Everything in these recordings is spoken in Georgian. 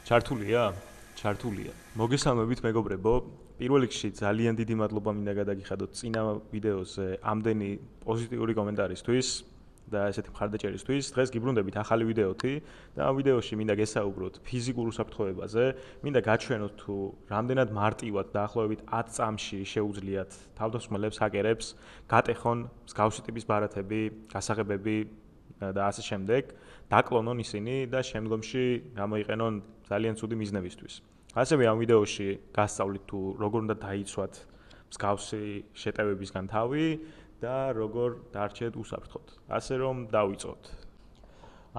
ჩართულია? ჩართულია. მოგესალმებით მეგობრებო. პირველ რიგში ძალიან დიდი მადლობა მინდა გადაგიხადოთ წინა ვიდეოზე ამდენი პოზიტიური კომენტარისთვის და ესეთი მხარდაჭერისთვის. დღეს გიბრუნდებით ახალი ვიდეოთი და ამ ვიდეოში მინდა გესაუბროთ ფიზიკურ უსაფრთხოებაზე. მინდა გაჩვენოთ თუ რამდენად მარტივად დაახლოებით 10 წამში შეუძლიათ თავდასხმელებს, ჰაკერებს გატეხონ მსგავსი ტიპის ბარათები, გასაღებები და ასე შემდეგ, დაკლონონ ისინი და შემდგომში გამოიყენონ ძალიან ცუდი მიზნებისთვის. ასევე ამ ვიდეოში გასწავლით თუ როგორ უნდა დაიცვათ მსგავსი შეტევებისგან თავი და როგორ დარჩეთ უსაფრთხოდ. ასე რომ დავიწყოთ.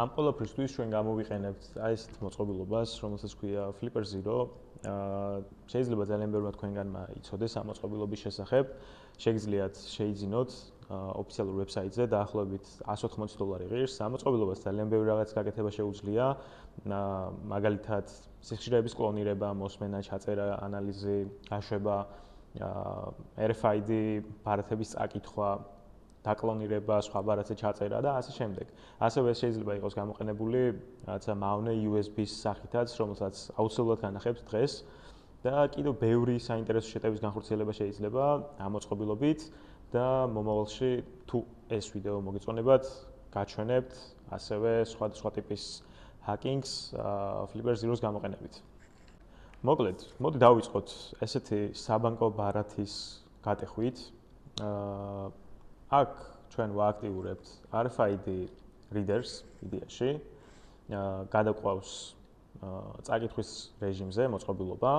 ამ ყველაფრისთვის ჩვენ გამოვიყენებთ აი ესეთ მოწყობილობას, რომელსაც ქვია Flipper Zero. შეიძლება ძალიან ბევრმა თქვენგანმა იცოდეს ამ მოწყობილობის შესახებ. შეგიძლიათ შეიძინოთ ოფიციალურ ვებსაიტზე დაახლოებით $180 ღირს. ამ მოწყობილობას ძალიან ბევრი რაღაც გაკეთება შეუძლია. მაგალითად, სიხშირეების კლონირება, მოსმენა, ჩაწერა, ანალიზი, გაშვება, RFID ბარათების წაკითხვა, დაკლონირება, სხვა ბარათზე ჩაწერა და ასე შემდეგ. ასევე შეიძლება იყოს გამოყენებული რაღაცა მავნე USB-ის სახითაც, რომელსაც აუცილებლად განახებთ დღეს და კიდევ ბევრი საინტერესო შეტევის განხორციელება შეიძლება ამ მოწყობილობით და მომავალში თუ ეს ვიდეო მოგეწონებათ, გაჩვენებთ ასევე სხვადასხვა ტიპის ჰაკინგს Flipper Zero-ს გამოყენებით. მოკლედ, მოდი დავიწყოთ ესეთი საბანკო ბარათის გატეხვით. აქ ჩვენ ვააქტიურებთ RFID readers იდეაში. გადაყვავს წაკითხვის რეჟიმზე მოწყობილობა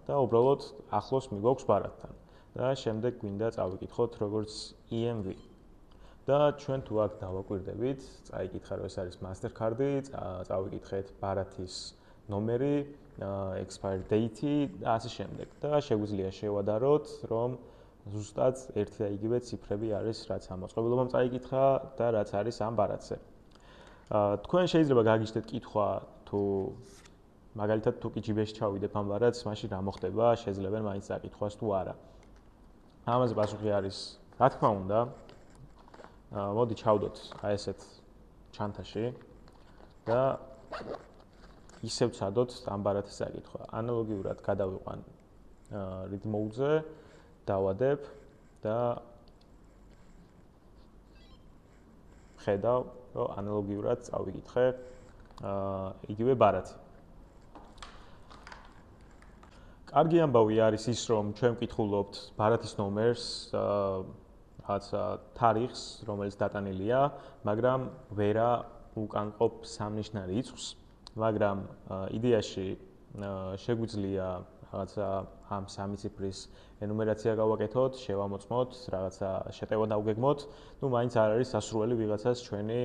და უბრალოდ ახლოს მიგვაქვს ბარათთან. და შემდეგ გვინდა წავიკითხოთ როგორც EMV. და ჩვენ თუ აქ დავაკვირდებით, წაიკითხა რომ ეს არის Mastercard-ი, წავიკითხეთ ბარათის ნომერი, expire date და ასე შემდეგ. და შეგვიძლია შევადაროთ, რომ ზუსტად ერთი და იგივე ციფრები არის, რაც ამ მოწყობილობამ წაიკითხა და რაც არის ამ ბარათზე. თქვენ შეიძლება გაგიჩნდეთ კითხვა თუ მაგალითად თუ კი ჯიბეში ჩავიდებ ამ ბარათს, მაშინ რა მოხდება, შეძლებენ მაინც წაკითხვას თუ არა. ამაზე პასუხი არის, რა თქმა უნდა. მოდი ჩავდოთ აი ესეთ ჩანთაში და ისევ ვცადოთ ამ ბარათის წაკითხვა. ანალოგიურად გადავიყვან read mode-ზე, დავადებ და ხედავ, რომ ანალოგიურად წავიკითხე იგივე ბარათი. კარგი ამბავი არის ის, რომ ჩვენ ვკითხულობთ ბარათის ნომერს, რაღაცა თარიღს, რომელიც დატანილია, მაგრამ ვერა უკანყოფ სამნიშნარი რიცხვს, მაგრამ იდეაში შეგვიძლია რაღაცა ამ სამი ციფრის ენუმერაცია გავაკეთოთ, შევამოწმოთ, რაღაცა შეტევა დავგეგმოთ, ნუ მაინც არ არის სასურველი ვიღაცას ჩვენი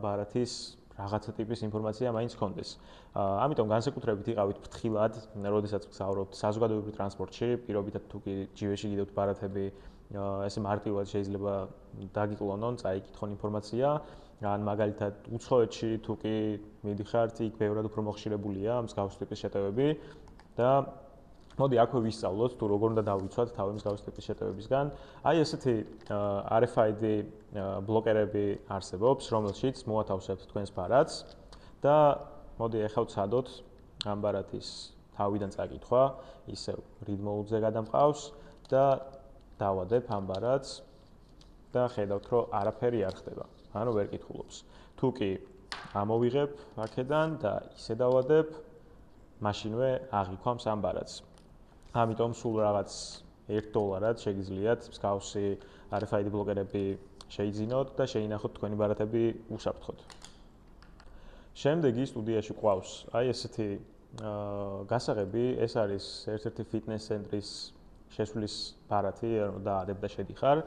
ბარათის რაღაცა ტიპის ინფორმაცია მაინც ჰქონდეს. ამიტომ განსაკუთრებით იყავით ფრთხილად, როდესაც გზავრობთ საზოგადოებრივ ტრანსპორტში, პირობითად თუ კი ჯივეში გიდევთ ბარათები, ესე მარტივად შეიძლება დაგიკლონონ, წაიკითხონ ინფორმაცია. ან მაგალითად უცხოეთში თუ კი მიდიხართ, იქ ბევრად უფრო მოხშირებულია მსგავსი ტიპის შეტევები და მოდი აქვე ვისწავლოთ თუ როგორ უნდა დავიცვათ თავი მსგავსი ტიპის შეტევებისგან. აი ესეთი RFID ბლოკერები არსებობს, რომელშიც მოათავსებთ თქვენს ბარათს და მოდი ახლა ვცადოთ ამ ბარათის თავიდან წაკითხვა, ისევ read mode-ზე გადამყავს და დავადებ ამ ბარათს და ხედავთ, რომ არაფერი არ ხდება. ანუ ვერ კითხულობს. თუ კი ამოვიღებ აქედან და ისე დავადებ, მაშინვე აღიქვამს ამ ბარათს. ამიტომ სულ რაღაც $1 შეგიძლიათ მსგავსი RFID ბლოკერები შეიძინოთ და შეინახოთ თქვენი ბარათები უსაფრთხოდ. შემდეგი სტუდიაში ყავს აი ესეთი გასაღები, ეს არის ერთ-ერთი ფიტნეს ცენტრის შესვლის ბარათი, დაადებ და შედიხარ.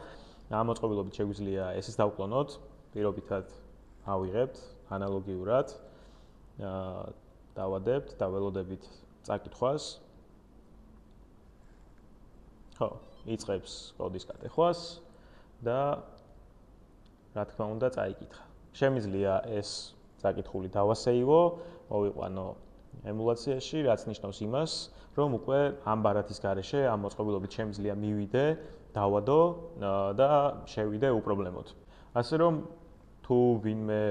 ამ მოწყობილობით შეგვიძლია ესეც დავკლონოთ, პირობითად ავიღებთ ანალოგიურად, დავადებთ, დაველოდებით წაკითხვას. ხო, იწყებს კოდის გატეხვას და რა თქმა უნდა წაიკითხა. შემიძლია ეს წაკითხული დავასეივო, მოვიყვანო ემულაციაში, რაც ნიშნავს იმას, რომ უკვე ამ ბარათის გარეშე ამ მოწყობილობით შემიძლია მივიდე, დავადო და შევიდე უპრობლემოდ. ასე რომ თუ ვინმე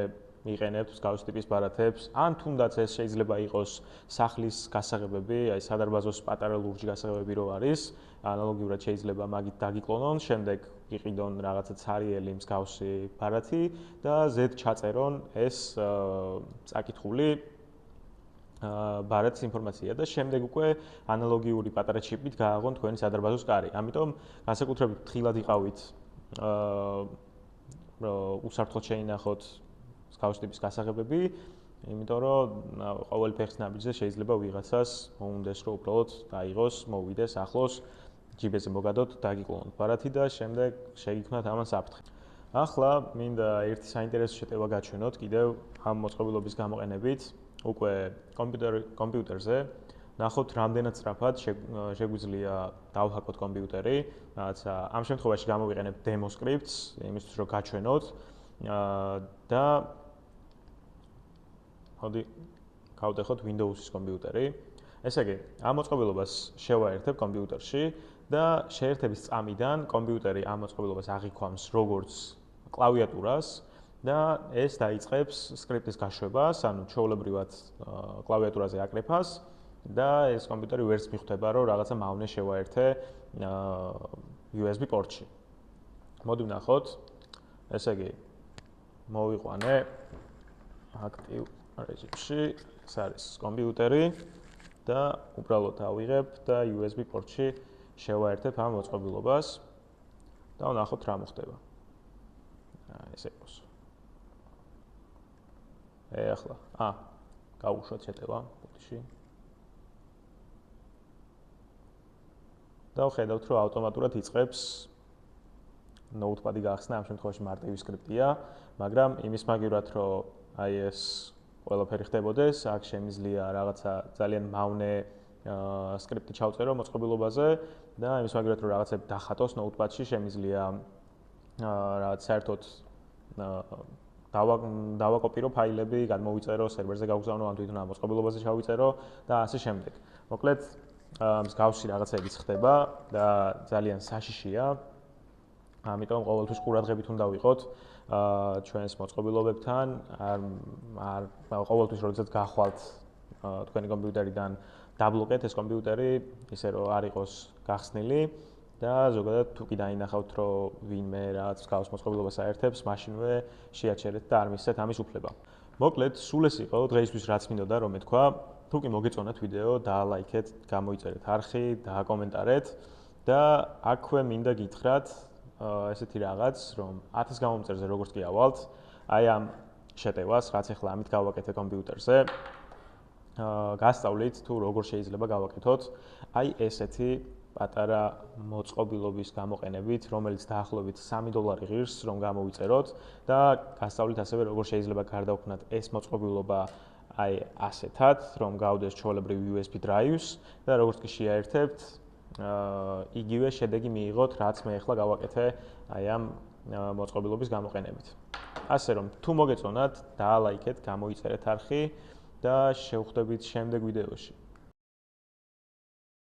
იყენებთ მსგავს ტიპის ბარათებს, ან თუნდაც ეს შეიძლება იყოს სახლის გასაღებები, აი სადარბაზოს პატარა ლურჯი გასაღებები რო არის, ანალოგიურად შეიძლება მაგით დაგიკლონონ, შემდეგ იყიდონ რაღაცა ცარიელი მსგავსი ბარათი და ზედ ჩაწერონ ეს წაკითხული ბარათის ინფორმაცია და შემდეგ უკვე ანალოგიური პატარა ჩიპით გააღონ თქვენი სადარბაზოს კარი. ამიტომ განსაკუთრებით თხილად იყავით უსართლოდ შეინახოთ მსგავსი ტიპის გასაღებები, იმიტომ რომ ყოველ ფეხის ნაბიჯზე შეიძლება ვიღაცას მოუნდეს რომ უბრალოდ დაიღოს, მოვიდეს ახლოს, ჯიბეზე მოგადოთ, დაგიკლონოთ ბარათი და შემდეგ შეიქმნათ ამან საფრთხე. ახლა მინდა ერთი საინტერესო შეტევა გაჩვენოთ კიდევ ამ მოწყობილობის გამოყენებით. უკვე კომპიუტერზე ნახოთ რამდენად სწრაფად შეგვიძლია დავჰაკოთ კომპიუტერი, რაღაცა ამ შემთხვევაში გამოვიყენებთ demo scripts, იმისთვის რომ გაჩვენოთ და მოდი გავდეხოთ Windows-ის კომპიუტერი. ესე იგი, ამ მოწყობილობას შევაერთებ კომპიუტერში და შეერთების წამიდან კომპიუტერი ამ მოწყობილობას აღიქვამს როგორც კლავიატურას და ეს დაიწყებს სკრიპტის გაშვებას, ანუ ჩვეულებრივად კლავიატურაზე აკრეფას და ეს კომპიუტერი ვერც მიხვდება, რომ რაღაცა მავნე შევაერთე USB პორტში. მოდი ვნახოთ. ესე იგი, მოვიყვანე active რეჟიმში, ეს არის კომპიუტერი და უბრალოდ ავიღებ და USB პორტში შევაერთებ ამ მოწყობილობას და ვნახოთ რა მოხდება. ესე იყოს. ახლა, გავუშვათ შეტევა ბოტში. და ვხედავთ, რომ ავტომატურად იწყებს notepad-ი გახსნა, ამ შემთხვევაში მარტივი სკრიპტია, მაგრამ იმის მაგივრად, რომ აი ეს ყველაფერი ხდებოდეს, აქ შემიძლია რაღაცა ძალიან მავნე სკრიპტი ჩავწერო მოწყობილობაზე და იმის მაგივრად, რომ რაღაცები დახატოს notepad-ში, შემიძლია რაღაც საერთოდ დავაკოპირო ფაილები, გადმოვიწერო, სერვერზე გავგზავნო, ან თვითონ ამ მოწყობილობაზე ჩავიწერო და ასე შემდეგ. მოკლედ, მსგავსი რაღაცებიც ხდება და ძალიან საშიშია. ამიტომ ყოველთვის ყურადღებით უნდა ვიყოთ ჩვენს მოწყობილობებთან, ყოველთვის როდესაც გახვალთ თქვენი კომპიუტერიდან დაბლოკეთ ეს კომპიუტერი, ისე რომ არ იყოს გახსნილი და ზოგადად თუ კი დაინახავთ, რომ ვინმე რაღაც მსგავს მოწყობილობას აერთებს, მაშინვე შეაჩერეთ და არ მისცეთ ამის უფლება. მოკლედ, სულ ეს იყო დღეისთვის რაც მინდოდა რომ მეთქვა. თუ კი მოგეწონათ ვიდეო, დაალაიქეთ, გამოიწერეთ არხი, დააკომენტარეთ და აქვე მინდა გითხრათ ესეთი რაღაც, რომ 1000 გამომწერზე როგორც კი ავალთ, აი ამ შეტევას, რაც ახლა ამით გავაკეთე კომპიუტერზე, გასწავლით თუ როგორ შეიძლება გავაკეთოთ აი ესეთი პატარა მოწყობილობის გამოყენებით, რომელიც დაახლოებით $3 ღირს რომ გამოვიწეროთ და გასწავლით ასევე როგორ შეიძლება გარდაუქმნათ ეს მოწყობილობა აი ასეთად, რომ გავდეს ჩვეულებრივ USB drive-ს და როგორც კი შეაერთებთ, იგივე შედეგი მიიღოთ, რაც მე ახლა გავაკეთე აი ამ მოწყობილობის გამოყენებით. ასე რომ, თუ მოგეწონათ, დაალაიქეთ, გამოიწერეთ არხი და შევხვდებით შემდეგ ვიდეოში.